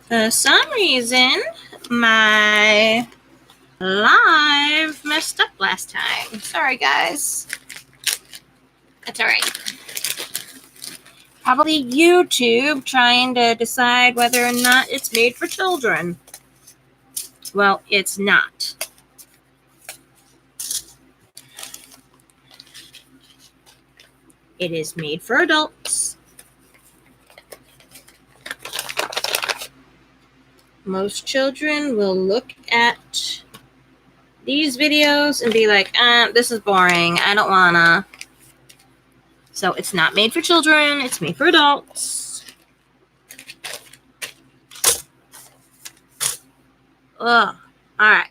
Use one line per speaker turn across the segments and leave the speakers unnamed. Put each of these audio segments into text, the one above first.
For some reason, my live messed up last time. Sorry, guys. That's all right. Probably YouTube trying to decide whether or not it's made for children. Well, it's not. It is made for adults. Most children will look at these videos and be like, this is boring. I don't wanna. So it's not made for children. It's made for adults. Ugh. All right.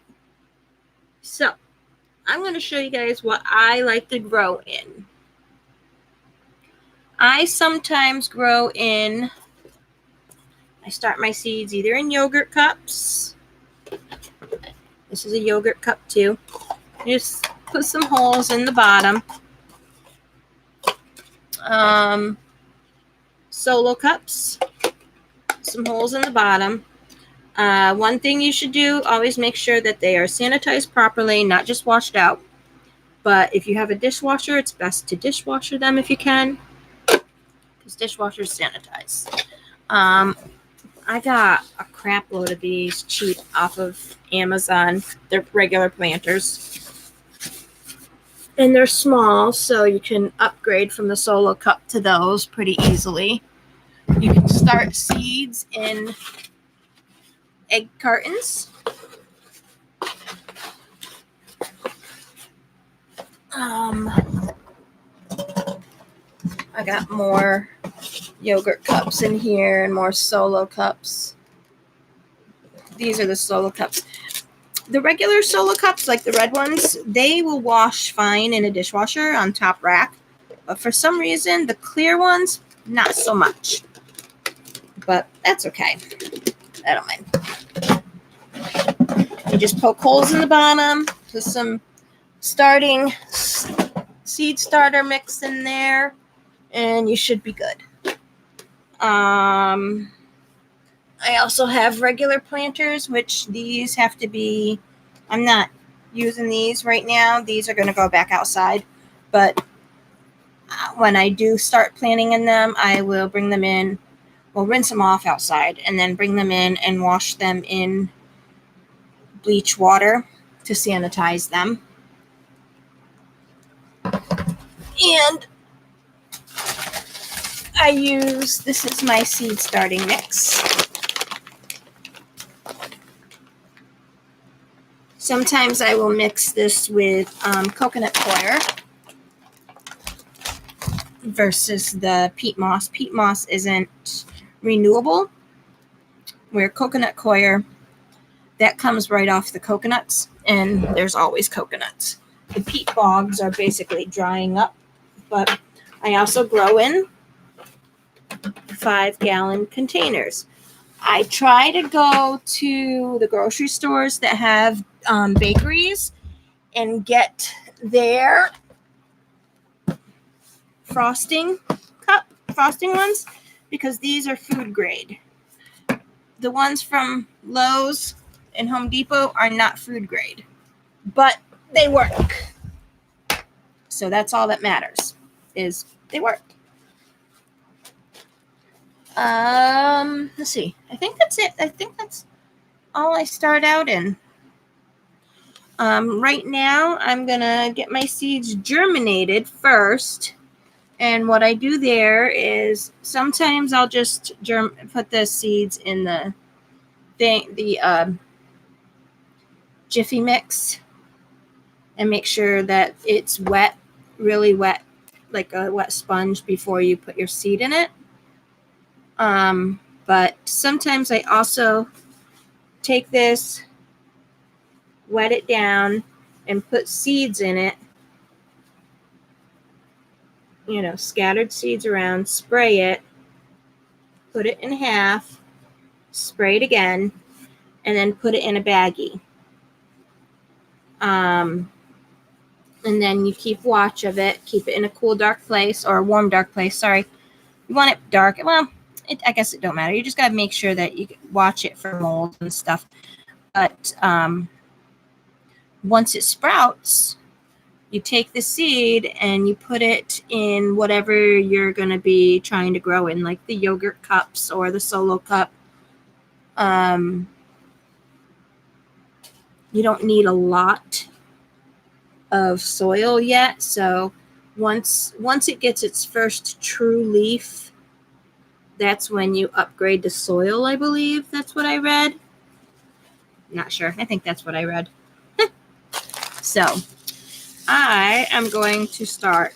So I'm going to show you guys what I like to grow in. I sometimes grow in, I start my seeds either in yogurt cups. This is a yogurt cup too. Just put some holes in the bottom. Solo cups, some holes in the bottom. One thing you should do, always make sure that they are sanitized properly, not just washed out. But if you have a dishwasher, it's best to dishwasher them if you can, because dishwashers sanitize. I got a crap load of these cheap off of Amazon. They're regular planters. And they're small, so you can upgrade from the solo cup to those pretty easily. You can start seeds in egg cartons. I got more yogurt cups in here and more solo cups. These are the solo cups. The regular solo cups, like the red ones, they will wash fine in a dishwasher on top rack. But for some reason, the clear ones, not so much. But that's okay. I don't mind. You just poke holes in the bottom, put some starting seed starter mix in there, and you should be good. I also have regular planters, which these have to be, I'm not using these right now. These are going to go back outside. But when I do start planting in them, I will bring them in. We'll rinse them off outside and then bring them in and wash them in bleach water to sanitize them. And I use, this is my seed starting mix. Sometimes I will mix this with coconut coir versus the peat moss. Peat moss isn't renewable, where coconut coir, that comes right off the coconuts, and there's always coconuts. The peat bogs are basically drying up, but I also grow in 5-gallon containers. I try to go to the grocery stores that have bakeries and get their frosting ones, because these are food grade. The ones from Lowe's and Home Depot are not food grade, but they work. So that's all that matters, is they work. Let's see. I think that's it. I think that's all I start out in. Right now, I'm gonna get my seeds germinated first. And what I do there is sometimes I'll just put the seeds in the Jiffy mix and make sure that it's wet, really wet, like a wet sponge before you put your seed in it. But sometimes I also take this, wet it down, and put seeds in it. You know, scattered seeds around, spray it, put it in half, spray it again, and then put it in a baggie. And then you keep watch of it, keep it in a cool, dark place, or a warm, dark place. Sorry. You want it dark. Well, I guess it don't matter. You just got to make sure that you watch it for mold and stuff. But once it sprouts, you take the seed and you put it in whatever you're going to be trying to grow in, like the yogurt cups or the solo cup. You don't need a lot of soil yet. So once it gets its first true leaf, that's when you upgrade the soil, I believe. That's what I read. Not sure. I think that's what I read. So I am going to start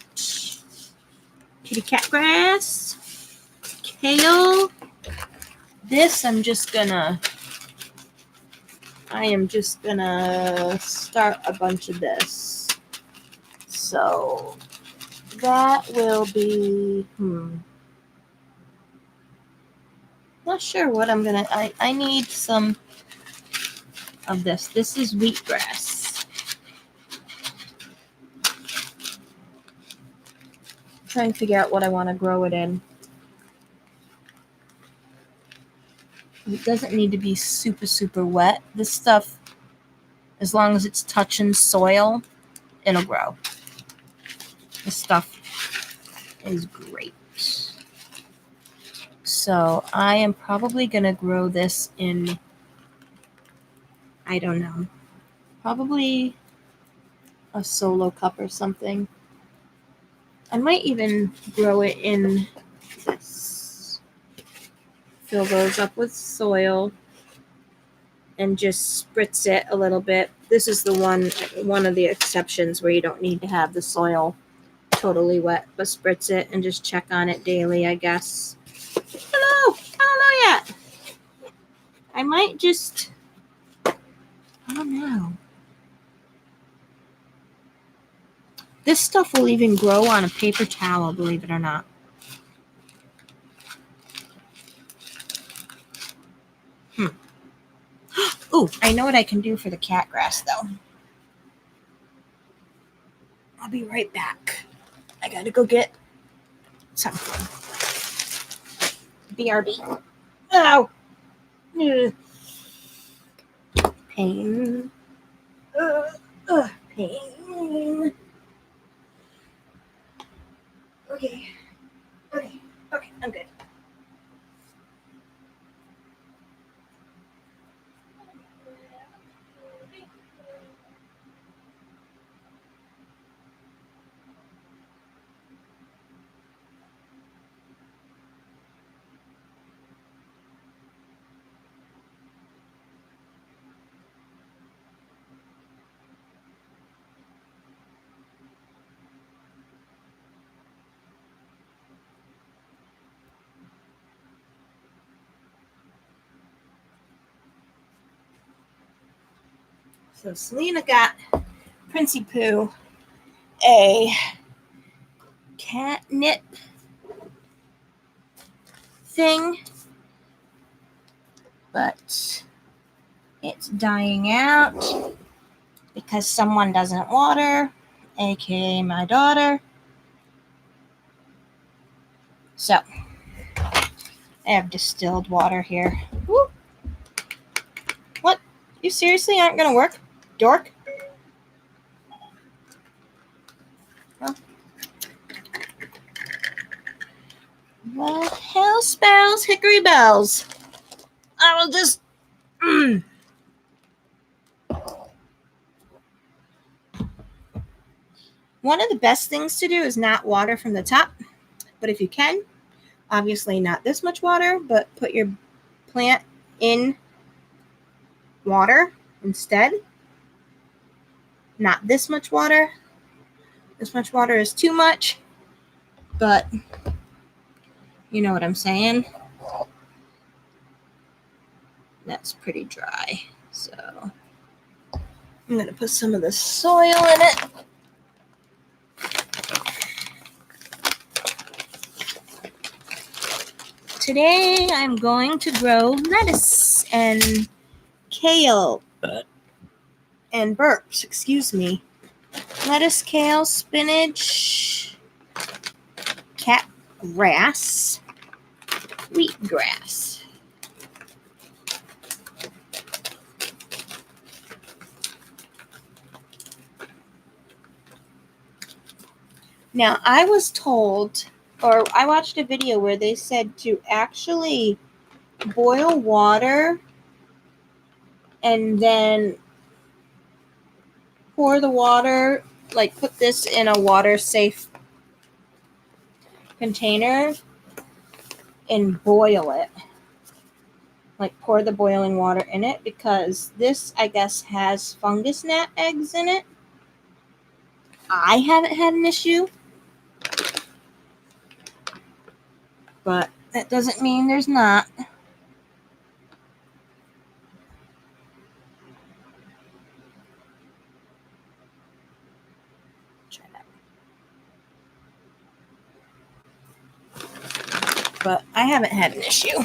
kitty cat grass, kale. This I am just gonna start a bunch of this. So that will be, not sure what I'm gonna, I need some of this. This is wheatgrass. Trying to figure out what I want to grow it in. It doesn't need to be super, super wet. This stuff, as long as it's touching soil, it'll grow. This stuff is great. So I am probably going to grow this in, I don't know, probably a solo cup or something. I might even grow it in this. Fill those up with soil and just spritz it a little bit. This is the one of the exceptions where you don't need to have the soil totally wet, but spritz it and just check on it daily, I guess. Hello, I don't know yet. I might just, I don't know. This stuff will even grow on a paper towel, believe it or not. Ooh, I know what I can do for the cat grass, though. I'll be right back. I gotta go get something. BRB. Ow! Pain. Pain. Okay, I'm good. So Selena got Princey Pooh a catnip thing, but it's dying out because someone doesn't water, aka my daughter. So I have distilled water here. Woo. What? You seriously aren't gonna work, dork? Well, hell spells hickory bells. I will just. One of the best things to do is not water from the top, but if you can, obviously not this much water, but put your plant in water instead. Not this much water. This much water is too much, but you know what I'm saying. That's pretty dry. So I'm going to put some of the soil in it. Today I'm going to grow lettuce and kale and burps, excuse me. Lettuce, kale, spinach, cat grass, wheatgrass. Now, I was told, or I watched a video where they said to actually boil water and then pour the water, like put this in a water safe container and boil it. Like pour the boiling water in it, because this, I guess, has fungus gnat eggs in it. I haven't had an issue, but that doesn't mean there's not. Try that. But I haven't had an issue.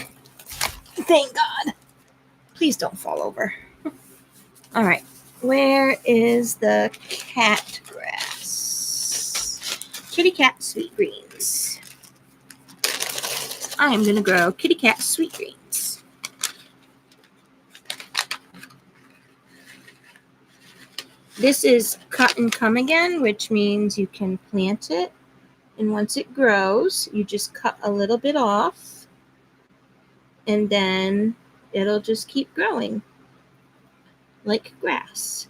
Thank God. Please don't fall over. All right. Where is the cat grass? Kitty cat sweet greens. I am going to grow kitty cat sweet greens. This is cut and come again, which means you can plant it. And once it grows, you just cut a little bit off. And then it'll just keep growing like grass.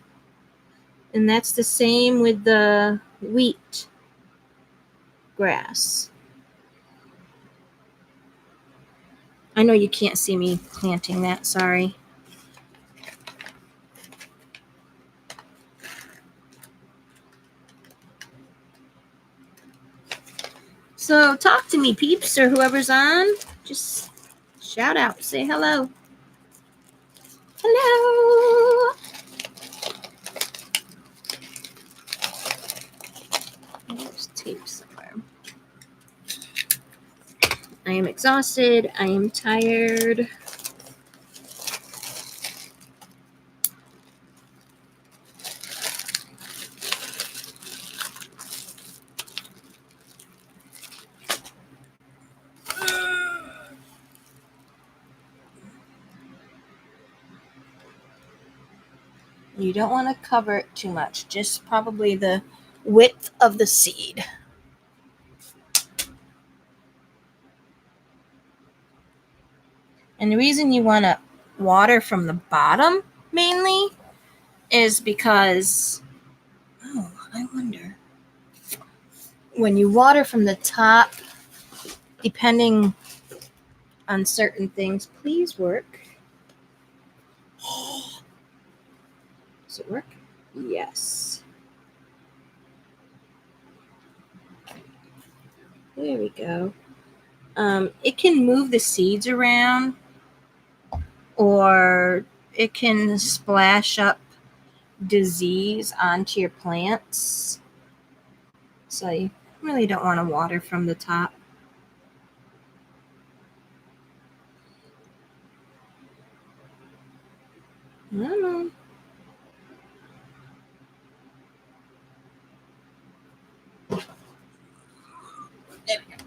And that's the same with the wheat grass. I know you can't see me planting that, sorry. So talk to me, peeps, or whoever's on. Just shout out, say hello. Hello. There's tape somewhere. I am exhausted. I am tired. You don't want to cover it too much, just probably the width of the seed. And the reason you want to water from the bottom mainly is because, I wonder, when you water from the top, depending on certain things, please work. Does it work? Yes. There we go. It can move the seeds around, or it can splash up disease onto your plants. So you really don't want to water from the top. I don't know. There we go.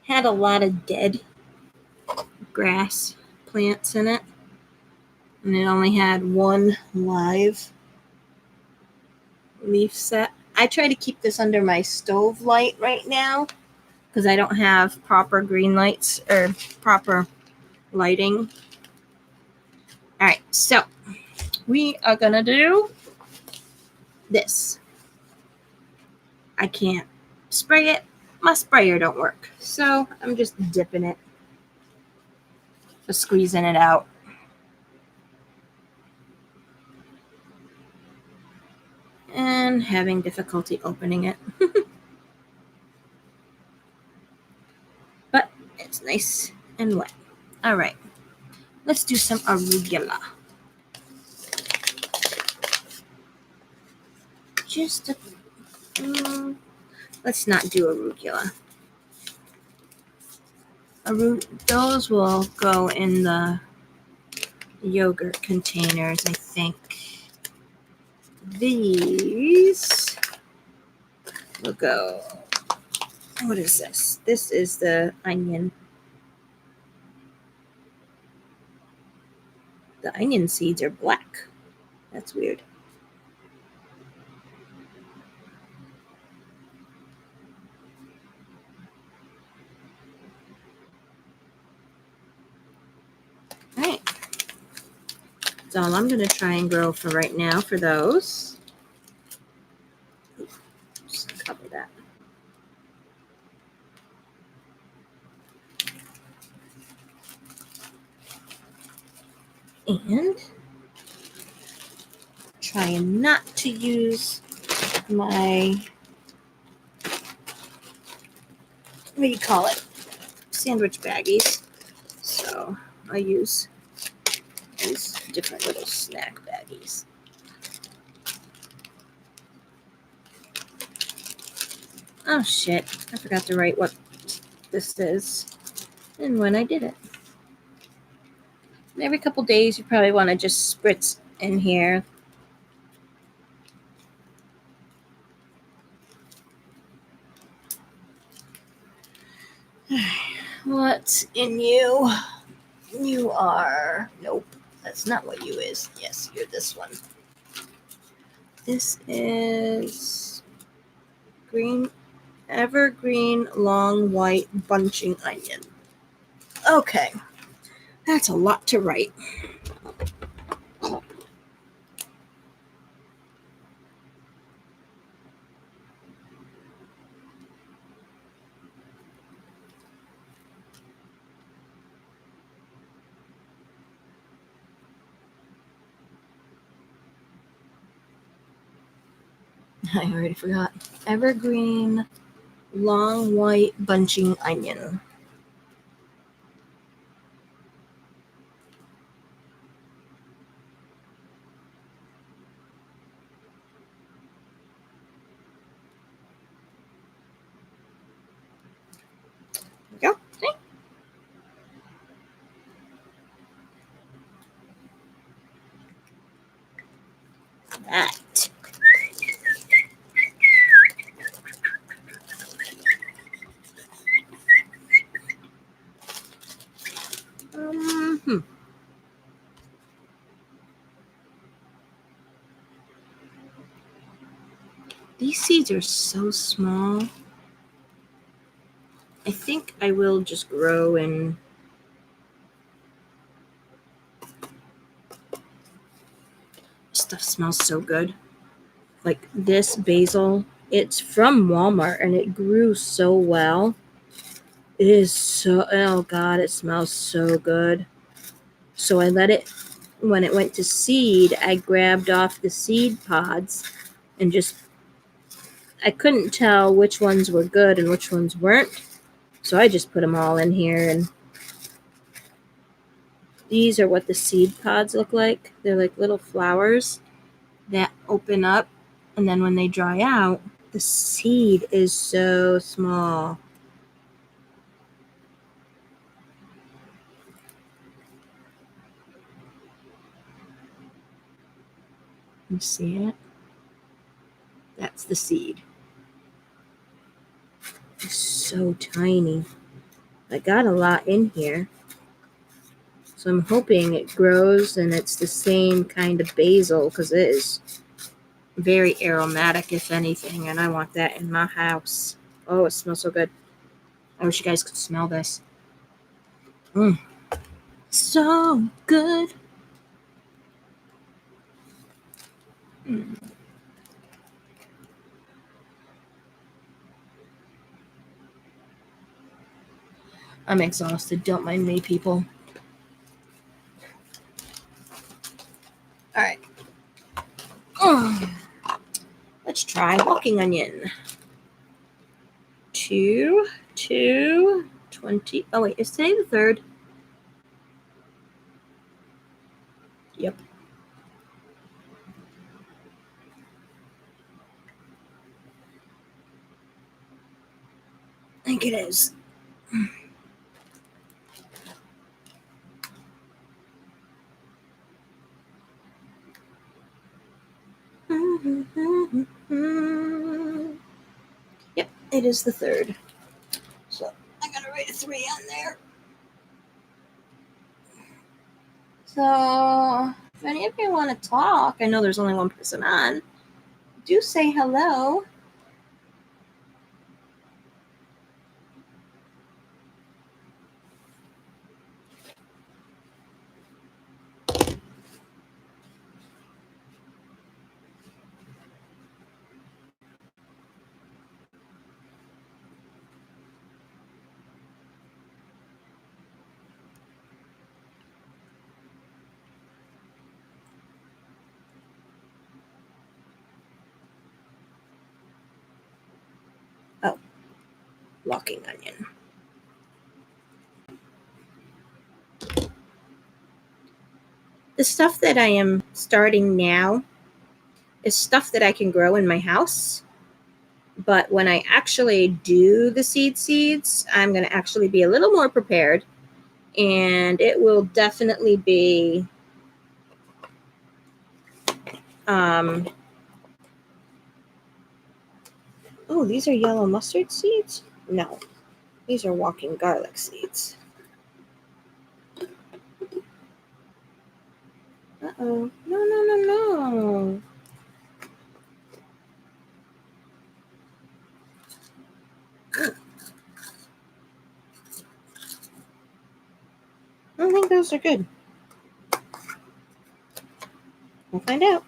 Had a lot of dead grass plants in it, and it only had one live leaf set. I try to keep this under my stove light right now because I don't have proper green lights or proper lighting. All right, so we are gonna do this. I can't spray it. My sprayer don't work, so I'm just dipping it, just squeezing it out. And having difficulty opening it. But it's nice and wet. All right, let's do some arugula. Just let's not do arugula. Those will go in the yogurt containers, I think. These will go What is this? This is the onion. The onion seeds are black. That's weird. All right. That's all I'm going to try and grow for right now for those. Just cover that. And trying not to use my, what do you call it? Sandwich baggies. So I use these different little snack baggies. Oh shit, I forgot to write what this is and when I did it. And every couple days you probably want to just spritz in here. What's in you? You are, nope, that's not what you is. Yes, you're this one. This is green, evergreen long white bunching onion. Okay, that's a lot to write. I already forgot. Evergreen long white bunching onion. There we go. Okay. That. Hmm. These seeds are so small. I think I will just grow in. Stuff smells so good. Like this basil, it's from Walmart and it grew so well. It is so, oh God, it smells so good. So I let it, when it went to seed, I grabbed off the seed pods and just, I couldn't tell which ones were good and which ones weren't. So I just put them all in here, and these are what the seed pods look like. They're like little flowers that open up, and then when they dry out, the seed is so small. You see it? That's the seed. It's so tiny. I got a lot in here. So I'm hoping it grows and it's the same kind of basil, because it is very aromatic, if anything, and I want that in my house. Oh, it smells so good. I wish you guys could smell this. So good. I'm exhausted. Don't mind me, people. All right. Let's try walking onion. 2, 20. Oh, wait. Is today the 3rd? Yep. I think it is. Yep, it is the 3rd. get 3 on there. So, if any of you want to talk, I know there's only one person on, do say hello. Oh, walking onion. The stuff that I am starting now is stuff that I can grow in my house. But when I actually do the seeds, I'm going to actually be a little more prepared. And it will definitely be oh, these are yellow mustard seeds? No, these are walking garlic seeds. Uh-oh. No. I don't think those are good. We'll find out.